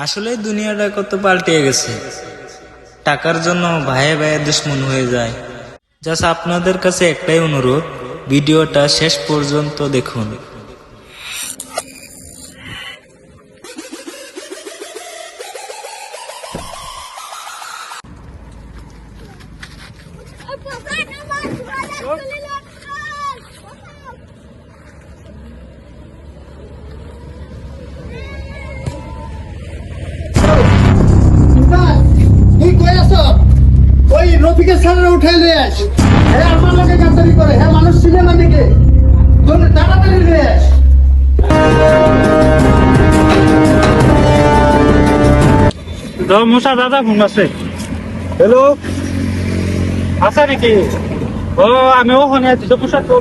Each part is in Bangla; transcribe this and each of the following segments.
আসলে দুনিয়াটা কত পাল্টে গেছে। টাকার জন্য ভাইয়ে ভাইয়ে দুশ্মন হয়ে যায়। জাস্ট আপনাদের কাছে একটাই অনুরোধ, ভিডিওটা শেষ পর্যন্ত দেখুন। ওই রফিকের সামনে উঠাই লয়ে আস। হ্যাঁ আমার লোকে গাদ্দারি করে, হ্যাঁ মানুষ চিনে না দিকে তাড়াতাড়ি লয়ে আস। মুসা দাদা ফোন আছে। হ্যালো, আছে নাকি? ও আমি ওখানে আছি। মুসা তো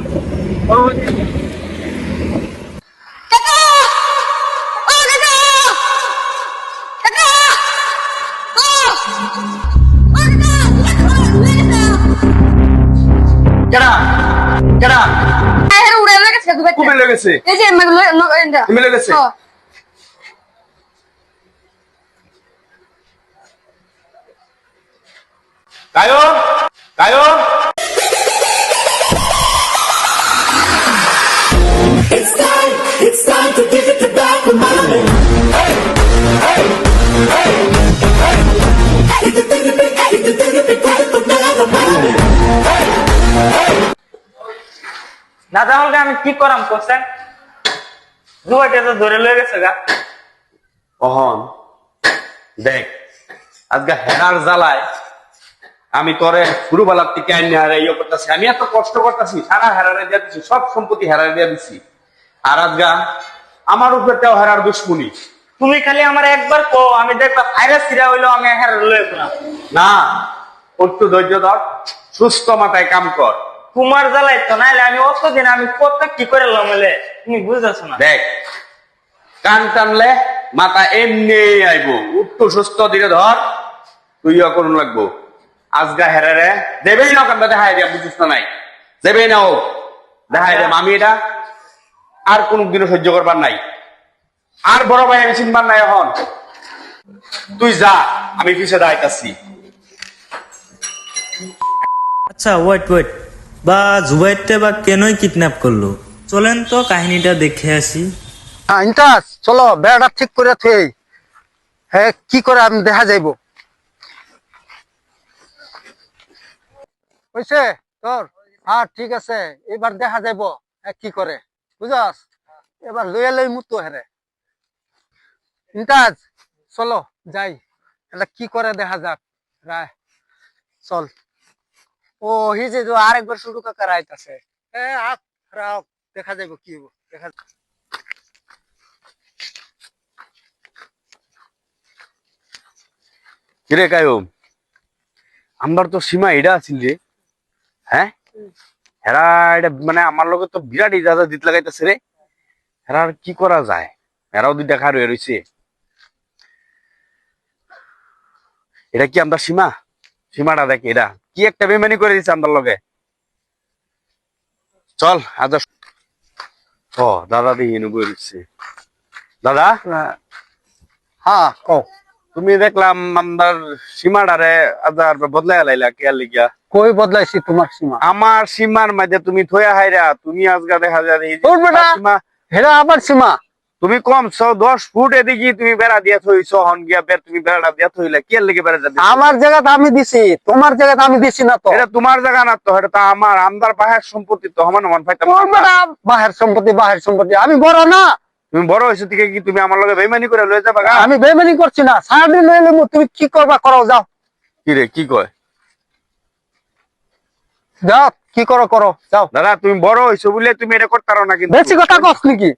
কেডা কেডা উড়ে লেগেছে কবে লেগেছে? এই যে তুমি লেগেছে? গায়ক গায়ক It's time to give it back to mommy. না তাহলে আমি কি করাম কোশ্চেন? জুয়াটা তো ধরে লয়ে গেছে গা। অহন দেখ, আজকে হেনার জ্বালায় আমি তোরে গুরুবালার থেকে আইনে হারাই ইয়ে করতেছি। আমি এত কষ্ট করতেছি, সারা হেরারে দিয়ে দিচ্ছি, সব সম্পত্তি হেরারে দিয়ে দিচ্ছি। আর আজকে আমার উপরটাও হেরার দুশ্মনী। তুমি খালি আমার একবার কো, আমি দেখবা ভাইরাস ফিরা হইলো আমি হের লয়ে না। না, একটু ধৈর্য ধর, সুস্থ মাথায় কাম কর। তোমার জ্বালাই তো নাইলে আমি অতদিন আমি কত কি করে লমেলে তুমি বুঝতেছো না। দেখ, কান টানলে মাথা এমনি আইব। উঠতো সুস্থ দিকে ধর, তুইও করুন লাগবো। আজগা হেরারে দেবেই না, কামটা দেখাই দিয়া, বুঝিস না নাই? দেবেই না ও, দেখাই দে। আমি এটা আর কোনদিনও সহ্য করবার নাই। আর বড় ভাই আমি চিনবার নাই। এখন তুই যা, আমি পিছিয়ে দাঁড়াইতাছি। আচ্ছা ওয়েট, বা জুবাইরটা বা কেনই কিডন্যাপ করলো, চলেন তো কাহিনীটা দেখে আসি। ইন্টাস চলো, বেড়াটা ঠিক করে থই। হ্যাঁ কি করে আমি দেখা যাইব। হইছে তোর? হ্যাঁ ঠিক আছে, এবার দেখা যাইব কি করে, বুঝাস? এবার লইয়া লই মুতো হেরে। ইন্টাস চলো যাই, এটা কি করে দেখা যাক। রায় চল। ও হিজে তো আরেকবার শুরু কাকার আইতাছে। দেখা যাইব কি হইব, দেখা। কিরে কায়ুম, আমার তো সীমা এটা আছিল রে। হ্যাঁ, হেরা এটা মানে আমার লগে তো বিরাট ইজাজত দিতে লাগাইতেছে রে। হেরা আর কি করা যায়? হেরাও দুই দেখা রয়ে রয়েছে। এটা কি আমরা সীমা? সীমাটা দেখে এটা কি একটা বেমানি করে দিচ্ছে আমার লগে। চল আজ ও দাদা দিয়ে বই রয়েছে। দাদা, হ্যাঁ কও। তুমি দেখলাম আমার সীমাটারে আজার বদলাই লাইলা কে লিগা? কই বদলাইছি তোমার সীমা? আমার সীমার মাঝে তুমি থইয়া হাইরা, তুমি আজকে দেখা যায় এই যে তোর বেটা সীমা। হেরা আবার সীমা। তুমি কমছো 10 ফুট এদিকে তুমি বেড়া দিয়া থইছো। হন গিয়া তুমি বেড়া দিয়া থইলা কে লিগে বেড়া যাবে? আমার জায়গাতে আমি দিছি, তোমার জায়গাতে আমি দিছি না তো। এটা তোমার জায়গা না তো, এটা তো আমার আমদার বাহের সম্পত্তি তো। সমান সমান পাইতাম। তোর বেটা বাহির সম্পত্তি, আমি বড় না? তুমি বড় হয়েছো থেকে কি তুমি আমার লগে বেইমানি করে লয়ে যাবা গা? আমি বেমানি করছি না, সারাদিন লয়ে লইমু। তুমি কি করবা করো, যাও। কি রে কি কয়? যাও কি করো যাও। দাদা তুমি বড় হয়েছো বলে তুমি এটা করতে পারো না। কিন্তু বেশি কথা কস নাকি?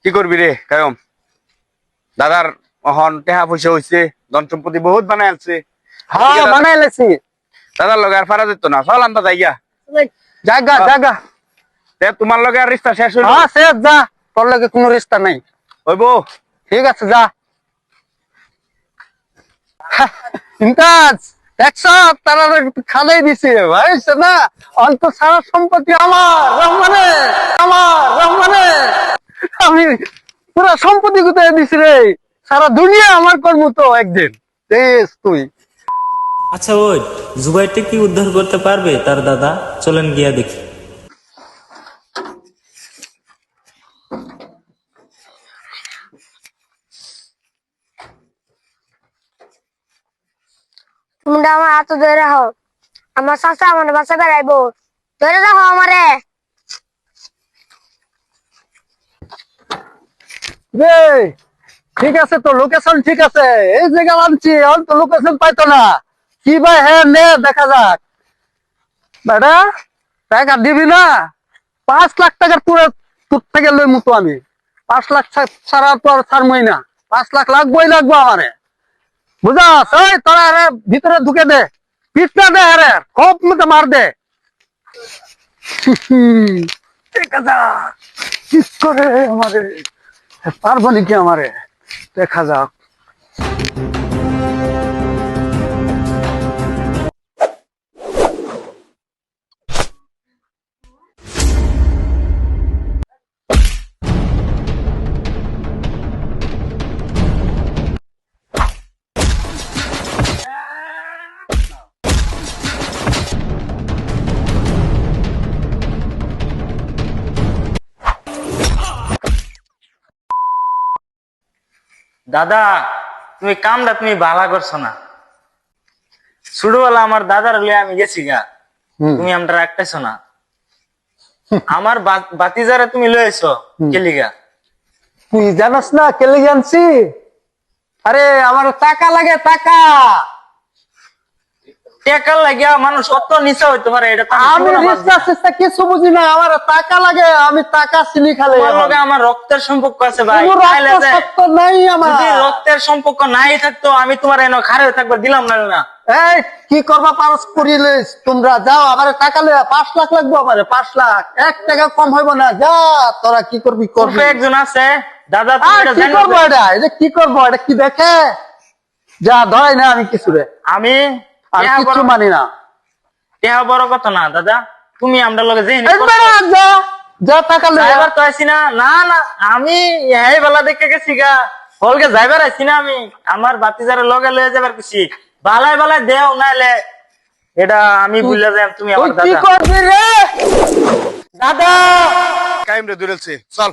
কি করবি রে কায়ম? দাদার অহন টেহা পয়সা হয়েছে, ধন সম্পত্তি বহুত বানাই আনছে। হ্যাঁ বানাই লেছি। দাদার লগে আর ফারা যেত না। চল আমরা যাইয়া জায়গা তোমার লগে আর রিস্তা শেষ হইল। হ্যাঁ শেষ, যা। তোর লগে কোনো রিস্তা নাই। হইব? ঠিক আছে যা। ইন্টাজ দেখছো, তারা খালাই দিছে ভাই না। অন্ত সারা সম্পত্তি আমার রহমানে, আমি পুরা সম্পত্তি কোথায় দিস রে, সারা দুনিয়া আমার কর্ম তো একদিন দেশ তুই। আচ্ছা ওই জুবাইরকে কি উদ্ধার করতে পারবে তার দাদা? চলেন গিয়া দেখি। তোমরা আমার হাত ধরে রাখো, আমার চাচা আমার বাসা বেড়াইবো, ধরে রাখো আমারে। রে ঠিক আছে তো, লোকেশন ঠিক আছে, এই জায়গা আনছি, এখন তো লোকেশন পাইতো না। কি ভাই, হ্যাঁ নে দেখা যাক। বেটা টাকা দিবি না? 5 লাখ টাকার পুরো তোর থেকে লই মতো আমি। 5 লাখ ছাড়া তো আর ছাড়মই না। 5 লাখ লাগবোই লাগবো আমারে, বুঝাস? এই তোরা আরে ভিতরে ঢুকে দে, পিঠটা দে, আরে খুব মতো মার দে। দেখা যাক কি করে আমারে, পারবো নাকি আমারে, দেখা যাক। দাদা তুমি কামটা তুমি ভালো করছো না। ছোটবেলা আমার দাদার লিয়ে আমি গেছি গা, তুমি আমরা রাখতেছো না। আমার বাতিজারে তুমি লয়েছো কেলিগা। তুই জানাস না কেলে জানছি? আরে আমার টাকা লাগে, টাকা। টেকার লাগিয়া মানুষ কত নিচা হইতে পারে, এটা তো আমি রিস্তা কিছু বুঝি না, আমার টাকা লাগে, আমি টাকা চিনি খালে। তোমার লগে আমার রক্তের সম্পর্ক আছে ভাই, কোনো খাইলে রক্ত যে সত্য নাই আমার। যদি রক্তের সম্পর্ক নাই থাকতো আমি তোমার এনে খারে থাকবে দিলাম না না। এই কি করবা পারস করিলিস, তোমরা যাও, আমার টাকা লয়ে 5 লাখ লাগবো, আমারে 5 লাখ, 1 টাকা কম হইব না। যা তোরা কি করবি করবি। গ্রুপে একজন আছে দাদা, তুমি আর এটা কি জানো করবো যে- এটা, এটা কি করবো, এটা কি দেখে? যা ধরাই না আমি কিছু রে, আমি আর টেহা কিছু বড়- মানি না। টেহা বড় কথা না দাদা, তুমি আমরা লগে যে একবার যা, যা টাকা লয়ে যাইবার তো আইছি না, না না আমি এই বেলা দেখে গেছি গা, হলকে যাইবার আইছি না আমি, আমার বাতিজারে লগে লয়ে যাবার কিছু বালাই বালাই দেও নাইলে এটা আমি বুঝলে যাই তুমি তুই আমার কি দাদা। করবি রে দাদা? কাইম রে দূরেছে, চল।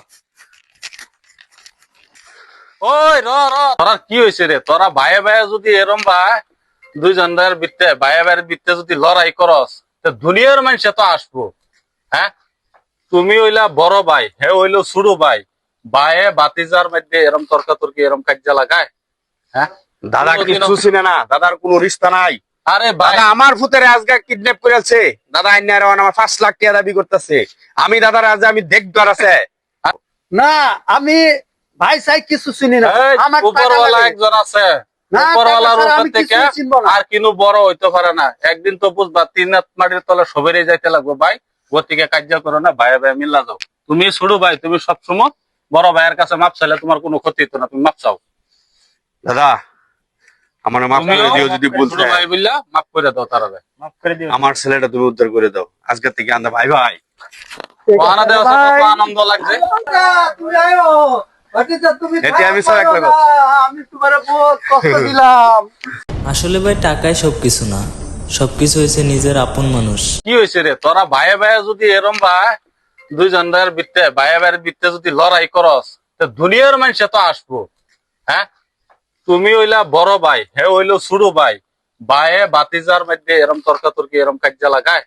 ওই তোরা কি হয়েছে রে? তোরা ভাইয়ে ভাইয়ে যদি এরম ভাই দুইজনের ভিত্তে ভাইয়ে ভাইয়ের ভিত্তে যদি লড়াই করস, তো দুনিয়ার মানুষ তো আসবো। হ্যাঁ, তুমি হইলা বড় ভাই, হে হইলো ছোট ভাই, ভাইয়ে বাতিজার মধ্যে এরম তর্কাতর্কি এরম কাজ্যা লাগায়? হ্যাঁ, দাদা কিছু চিনে না, দাদার কোনো রিস্তা নাই। আরে ভাই দাদা আমার ফুতের আজকে কিডন্যাপ করেছে, দাদা আইনার আমার 5 লাখ টাকা দাবি করতেছে। আমি দাদার আজ আমি দেখবার আছে। না আমি ভাই সাই কিছু চিনি না, এই, আমার টাকা উপরওয়ালা লাগে। একজন আছে, না, উপরওয়ালার টাকা ছাড়া উপর আমি থেকে কিছুই চিনবো না। আর কিনু বড় হইতে পারে না। একদিন তো বুঝবা 3 হাত মাটির তলে সবেরে যাইতে লাগবে ভাই। ওর থেকে কার্য করো না, ভাই ভাই মিল্লা যাও। তুমি ছোট ভাই, তুমি সবসময় বড় ভাইয়ের কাছে মাপ চাইলে তোমার কোনো ক্ষতি হতো না, তুমি মাপ চাও। দাদা আমার মাফ করে দিও, যদি ছোট বলতে ভাই বললা মাফ করে দাও তারা। মাফ করে দিও। আমার ছেলেটা তুমি উদ্ধার করে দাও আজকে থেকে। আন্দা ভাই ভাই ঠিক আছে, বাহানা দেওয়া ভাই। কত আনন্দ লাগছে। দাদা, তুই আয়ো। ভাতিজা, তুমি এতে আমি সব এক থাকো, লাগাবো। দাদা, আমি তোমার বহুত কষ্ট দিলাম। আসলে ভাই টাকায় সবকিছু না, সবকিছু হয়েছে নিজের আপন মানুষ। কি হয়েছে রে? তোরা ভাইয়ে ভাইয়ে যদি এরম ভাই দুইজনের ভিত্তে ভাইয়ে ভাইয়ের ভিত্তে যদি লড়াই করস, তো দুনিয়ার মানুষ তো আসবো। হ্যাঁ, তুমি হইলা বড় ভাই, হে হইলো ছোট ভাই, ভাইয়ে বাতিজার মধ্যে এরম তর্কাতর্কি এরম কাজ্যা লাগায়?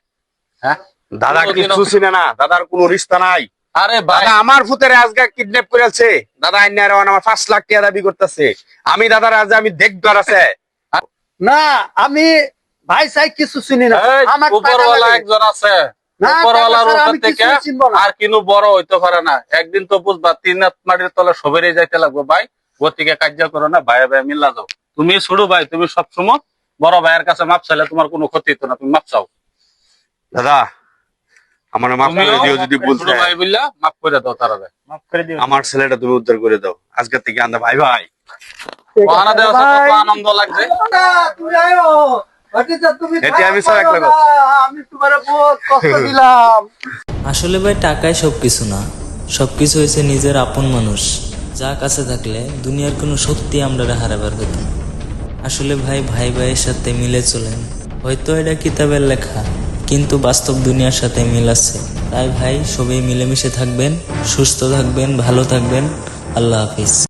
হ্যাঁ, দাদা কোনোদিনও- কিছু চিনে না, দাদার কোনো রিস্তা নাই। আরে ভাই দাদা আমার ফুতের আজকে কিডন্যাপ করেছে, দাদা আইনার আমার 5 লাখ টাকা দাবি করতেছে। আমি দাদার আজ আমি দেখবার আছে। না আমি ভাই সাই কিছু চিনি না, এই, আমার টাকা উপরওয়ালা লাগে। একজন আছে, না, উপরওয়ালার টাকা ছাড়া উপর আমি থেকে কিছুই চিনবো না। আর কিনু বড় হইতে পারে না। একদিন তো বুঝবা 3 হাত মাটির তলে সবেরে যাইতে লাগবে ভাই। ওর থেকে কার্য করো না, ভাই ভাই মিল্লা যাও। তুমি ছোট ভাই, তুমি সবসময় বড় ভাইয়ের কাছে মাপ চাইলে তোমার কোনো ক্ষতি হতো না, তুমি মাপ চাও। দাদা আমার মাফ করে দিও, যদি ছোট বলতে ভাই বললা মাফ করে দাও তারা। মাফ করে দিও। আমার ছেলেটা তুমি উদ্ধার করে দাও আজকে থেকে। আন্দা ভাই ভাই ঠিক বাহানা আছে, দেওয়া ভাই। কত আনন্দ লাগছে। দাদা, তুই আয়ো। ভাতিজা, তুমি এতে আমি থাকো, সব এক লাগাবো। দাদা, আমি তোমার বহুত কষ্ট দিলাম। আসলে ভাই টাকায় সবকিছু না, সবকিছু হয়েছে নিজের আপন মানুষ। যা কাছে থাকলে দুনিয়ার কোনো শক্তি আমরা হারাবার হতো না। আসলে ভাই ভাই ভাইয়ের সাথে মিলে চলেন। হয়তো এটা কিতাবের লেখা, কিন্তু বাস্তব দুনিয়ার সাথে মিল আছে। তাই ভাই সবাই মিলেমিশে থাকবেন, সুস্থ থাকবেন, ভালো থাকবেন। আল্লাহ হাফিজ।